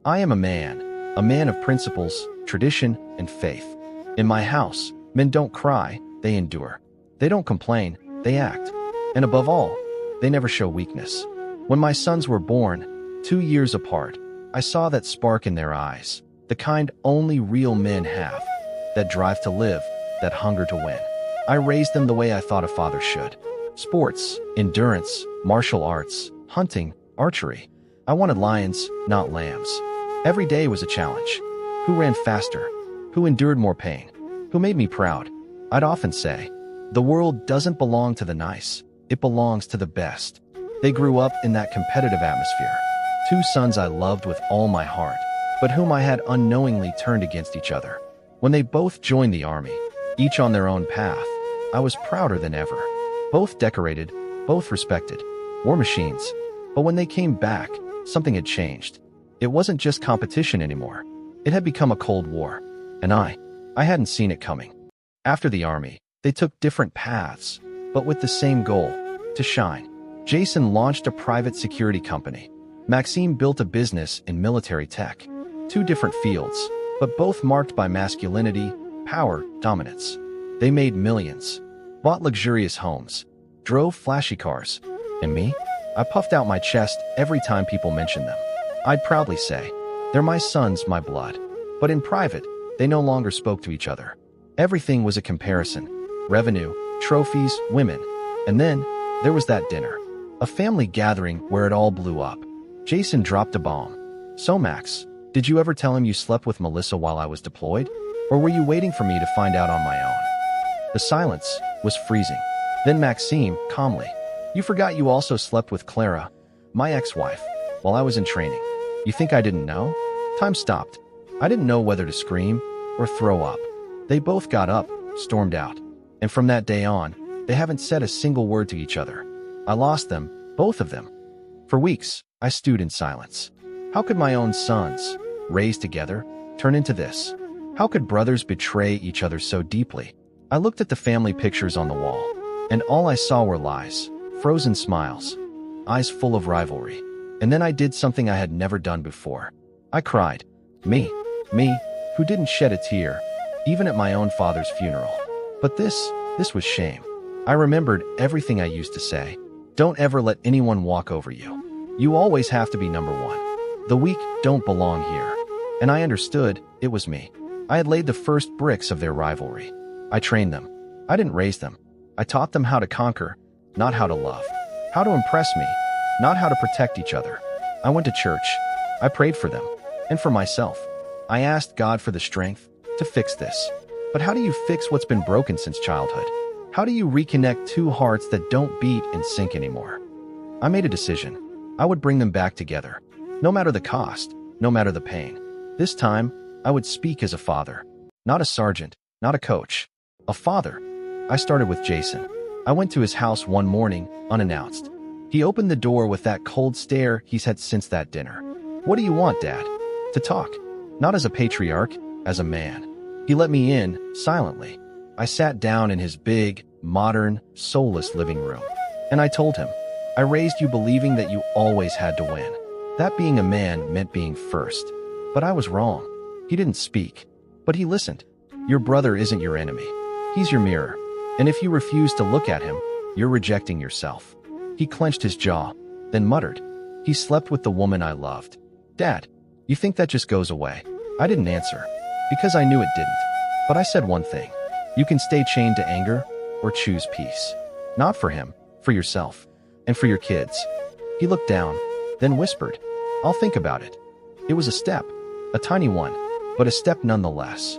I am a man of principles, tradition, and faith. In my house, men don't cry, they endure. They don't complain, they act. And above all, they never show weakness. When my sons were born, 2 years apart, I saw that spark in their eyes, the kind only real men have, that drive to live, that hunger to win. I raised them the way I thought a father should. Sports, endurance, martial arts, hunting, archery. I wanted lions, not lambs. Every day was a challenge. Who ran faster? Who endured more pain? Who made me proud? I'd often say, the world doesn't belong to the nice, it belongs to the best. They grew up in that competitive atmosphere. 2 sons I loved with all my heart, but whom I had unknowingly turned against each other. When they both joined the army, each on their own path, I was prouder than ever. Both decorated, both respected, war machines. But when they came back, something had changed. It wasn't just competition anymore. It had become a Cold War. And I hadn't seen it coming. After the army, they took different paths, but with the same goal, to shine. Jason launched a private security company. Maxime built a business in military tech. 2 different fields, but both marked by masculinity, power, dominance. They made millions, bought luxurious homes, drove flashy cars. And me? I puffed out my chest every time people mentioned them. I'd proudly say, they're my sons, my blood. But in private, they no longer spoke to each other. Everything was a comparison. Revenue, trophies, women. And then, there was that dinner. A family gathering where it all blew up. Jason dropped a bomb. So Max, did you ever tell him you slept with Melissa while I was deployed? Or were you waiting for me to find out on my own? The silence was freezing. Then Maxime, calmly, you forgot you also slept with Clara, my ex-wife, while I was in training. You think I didn't know? Time stopped. I didn't know whether to scream or throw up. They both got up, stormed out. And from that day on, they haven't said a single word to each other. I lost them, both of them. For weeks, I stewed in silence. How could my own sons, raised together, turn into this? How could brothers betray each other so deeply? I looked at the family pictures on the wall, and all I saw were lies, frozen smiles, eyes full of rivalry. And then I did something I had never done before. I cried. Me, who didn't shed a tear, even at my own father's funeral. But this was shame. I remembered everything I used to say. Don't ever let anyone walk over you. You always have to be number one. The weak don't belong here. And I understood it was me. I had laid the first bricks of their rivalry. I trained them. I didn't raise them. I taught them how to conquer, not how to love. How to impress me, not how to protect each other. I went to church. I prayed for them. And for myself. I asked God for the strength to fix this. But how do you fix what's been broken since childhood? How do you reconnect 2 hearts that don't beat in sync anymore? I made a decision. I would bring them back together. No matter the cost, no matter the pain. This time, I would speak as a father. Not a sergeant, not a coach. A father. I started with Jason. I went to his house one morning, unannounced. He opened the door with that cold stare he's had since that dinner. What do you want, Dad? To talk. Not as a patriarch, as a man. He let me in, silently. I sat down in his big, modern, soulless living room. And I told him, I raised you believing that you always had to win. That being a man meant being first. But I was wrong. He didn't speak. But he listened. Your brother isn't your enemy. He's your mirror. And if you refuse to look at him, you're rejecting yourself. He clenched his jaw, then muttered, he slept with the woman I loved. Dad, you think that just goes away? I didn't answer, because I knew it didn't. But I said one thing. You can stay chained to anger or choose peace. Not for him, for yourself, and for your kids. He looked down, then whispered, I'll think about it. It was a step, a tiny one, but a step nonetheless.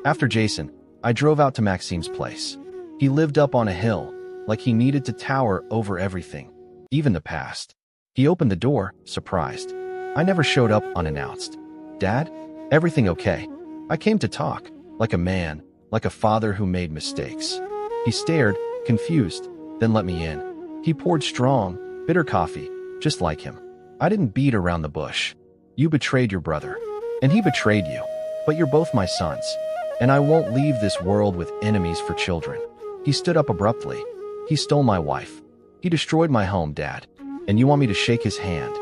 After Jason, I drove out to Maxime's place. He lived up on a hill, like he needed to tower over everything, even the past. He opened the door, surprised. I never showed up unannounced. Dad, everything okay? I came to talk, like a man, like a father who made mistakes. He stared, confused, then let me in. He poured strong, bitter coffee, just like him. I didn't beat around the bush. You betrayed your brother, and he betrayed you. But you're both my sons, and I won't leave this world with enemies for children. He stood up abruptly. He stole my wife. He destroyed my home, Dad. And you want me to shake his hand?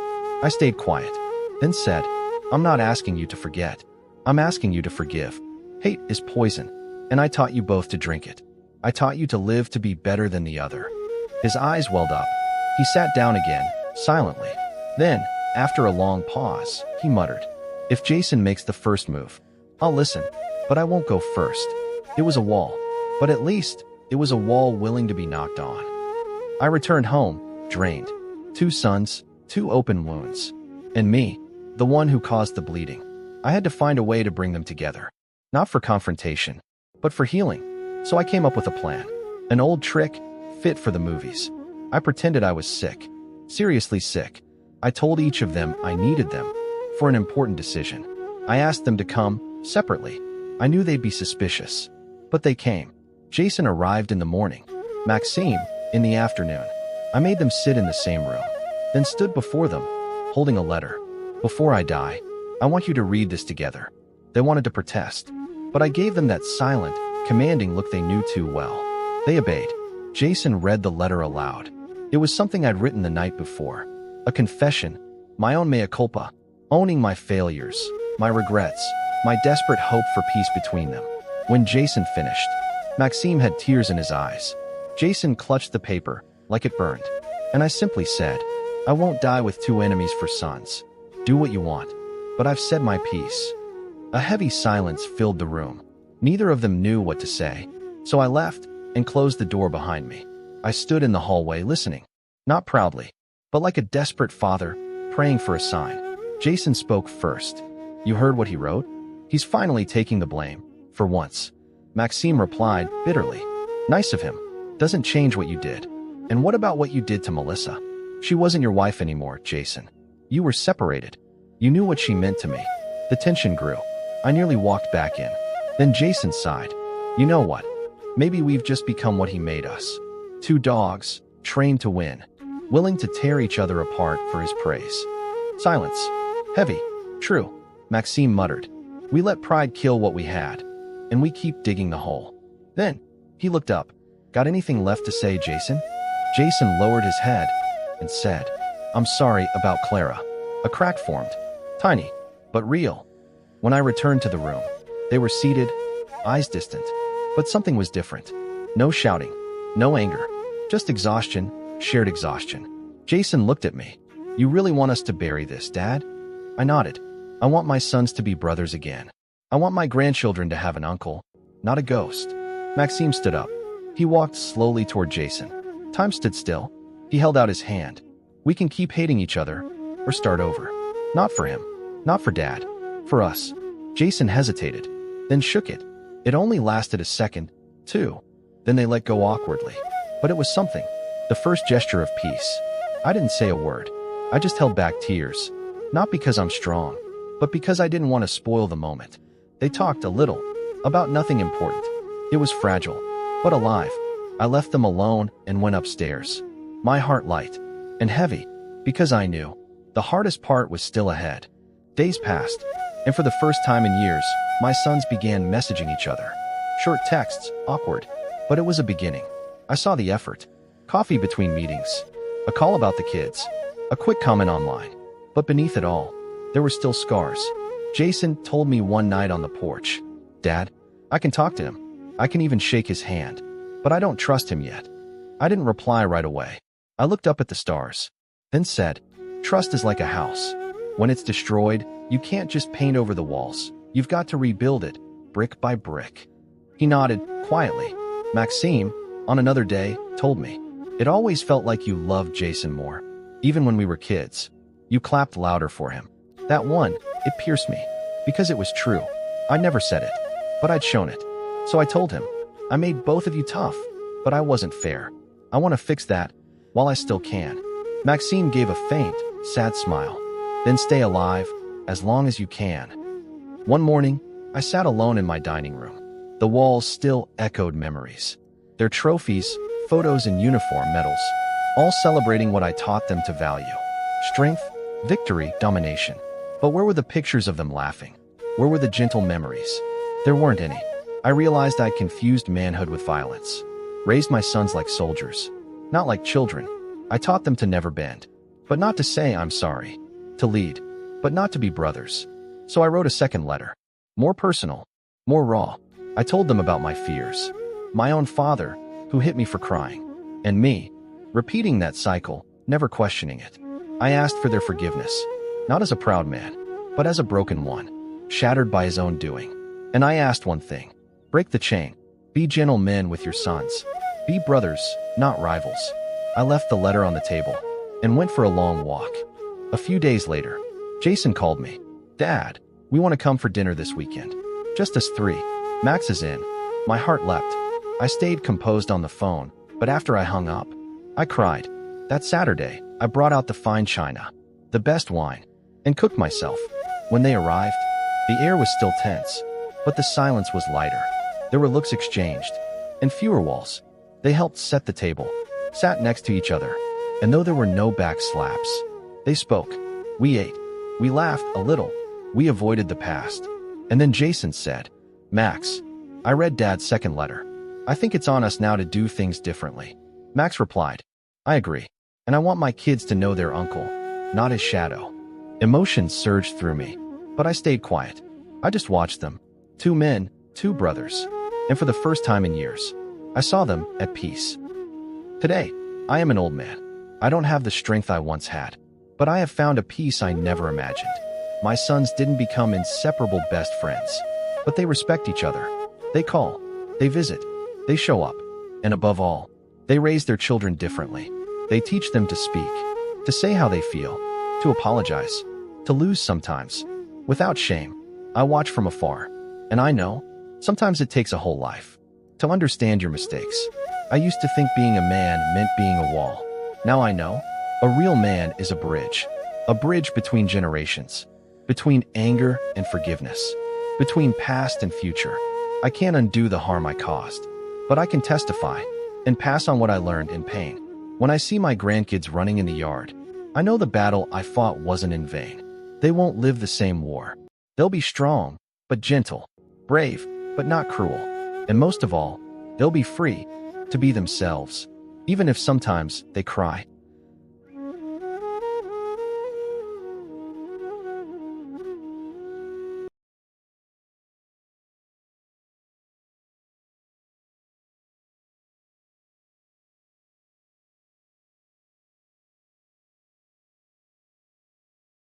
I stayed quiet, then said, I'm not asking you to forget. I'm asking you to forgive. Hate is poison, and I taught you both to drink it. I taught you to live to be better than the other." His eyes welled up. He sat down again, silently. Then, after a long pause, he muttered, "If Jason makes the first move, I'll listen, but I won't go first." It was a wall, but at least it was a wall willing to be knocked on. I returned home, drained. 2 sons, 2 open wounds. And me, the one who caused the bleeding. I had to find a way to bring them together. Not for confrontation, but for healing. So I came up with a plan. An old trick, fit for the movies. I pretended I was sick. Seriously sick. I told each of them I needed them for an important decision. I asked them to come, separately. I knew they'd be suspicious. But they came. Jason arrived in the morning. Maxime, in the afternoon. I made them sit in the same room, then stood before them, holding a letter. "Before I die, I want you to read this together." They wanted to protest, but I gave them that silent, commanding look they knew too well. They obeyed. Jason read the letter aloud. It was something I'd written the night before. A confession, my own mea culpa, owning my failures, my regrets, my desperate hope for peace between them. When Jason finished, Maxime had tears in his eyes. Jason clutched the paper, like it burned. And I simply said, "I won't die with 2 enemies for sons. Do what you want. But I've said my piece." A heavy silence filled the room. Neither of them knew what to say. So I left and closed the door behind me. I stood in the hallway listening. Not proudly, but like a desperate father, praying for a sign. Jason spoke first. "You heard what he wrote? He's finally taking the blame, for once." Maxime replied, bitterly, "Nice of him. Doesn't change what you did. And what about what you did to Melissa? She wasn't your wife anymore, Jason. You were separated. You knew what she meant to me." The tension grew. I nearly walked back in. Then Jason sighed. "You know what? Maybe we've just become what he made us. 2 dogs, trained to win, willing to tear each other apart for his praise." Silence. Heavy. "True," Maxime muttered. "We let pride kill what we had, and we keep digging the hole." Then, he looked up. "Got anything left to say, Jason?" Jason lowered his head and said, "I'm sorry about Clara." A crack formed. Tiny, but real. When I returned to the room, they were seated, eyes distant. But something was different. No shouting, no anger, just exhaustion, shared exhaustion. Jason looked at me. "You really want us to bury this, Dad?" I nodded. "I want my sons to be brothers again. I want my grandchildren to have an uncle, not a ghost." Maxime stood up. He walked slowly toward Jason. Time stood still. He held out his hand. "We can keep hating each other, or start over. Not for him, not for Dad, for us." Jason hesitated, then shook it. It only lasted a second, 2. Then they let go awkwardly. But it was something. The first gesture of peace. I didn't say a word. I just held back tears. Not because I'm strong, but because I didn't want to spoil the moment. They talked a little, about nothing important. It was fragile, but alive. I left them alone and went upstairs. My heart light and heavy, because I knew the hardest part was still ahead. Days passed, and for the first time in years, my sons began messaging each other. Short texts, awkward, but it was a beginning. I saw the effort. Coffee between meetings, a call about the kids, a quick comment online. But beneath it all, there were still scars. Jason told me one night on the porch, "Dad, I can talk to him. I can even shake his hand, but I don't trust him yet." I didn't reply right away. I looked up at the stars, then said, "Trust is like a house. When it's destroyed, you can't just paint over the walls. You've got to rebuild it, brick by brick." He nodded, quietly. Maxime, on another day, told me, "It always felt like you loved Jason more. Even when we were kids, you clapped louder for him." That one, it pierced me, because it was true. I never said it, but I'd shown it. So I told him, "I made both of you tough, but I wasn't fair. I want to fix that, while I still can." Maxime gave a faint, sad smile. "Then stay alive, as long as you can." One morning, I sat alone in my dining room. The walls still echoed memories. Their trophies, photos and uniform medals, all celebrating what I taught them to value. Strength, victory, domination. But where were the pictures of them laughing? Where were the gentle memories? There weren't any. I realized I'd confused manhood with violence. Raised my sons like soldiers, not like children. I taught them to never bend, but not to say I'm sorry. To lead, but not to be brothers. So I wrote a second letter. More personal, more raw. I told them about my fears. My own father, who hit me for crying. And me, repeating that cycle, never questioning it. I asked for their forgiveness, not as a proud man, but as a broken one, shattered by his own doing. And I asked one thing: break the chain. Be gentle men with your sons. Be brothers, not rivals. I left the letter on the table and went for a long walk. A few days later, Jason called me. Dad, we want to come for dinner this weekend. Just us three. Max is in. My heart leapt. I stayed composed on the phone, but after I hung up, I cried. That Saturday, I brought out the fine china, the best wine, and cooked myself. When they arrived, the air was still tense, but the silence was lighter. There were looks exchanged, and fewer walls. They helped set the table, sat next to each other, and though there were no back slaps, they spoke. We ate. We laughed a little. We avoided the past. And then Jason said, Max, I read Dad's second letter. I think it's on us now to do things differently. Max replied, I agree. And I want my kids to know their uncle, not his shadow. Emotions surged through me, but I stayed quiet. I just watched them. Two men, two brothers. And for the first time in years, I saw them at peace. Today, I am an old man. I don't have the strength I once had, but I have found a peace I never imagined. My sons didn't become inseparable best friends, but they respect each other. They call, they visit, they show up, and above all, they raise their children differently. They teach them to speak, to say how they feel, to apologize, to lose sometimes, without shame. I watch from afar, and I know, sometimes it takes a whole life to understand your mistakes. I used to think being a man meant being a wall. Now I know, a real man is a bridge between generations, between anger and forgiveness, between past and future. I can't undo the harm I caused, but I can testify and pass on what I learned in pain. When I see my grandkids running in the yard, I know the battle I fought wasn't in vain. They won't live the same war. They'll be strong, but gentle, brave, but not cruel. And most of all, they'll be free to be themselves, even if sometimes they cry.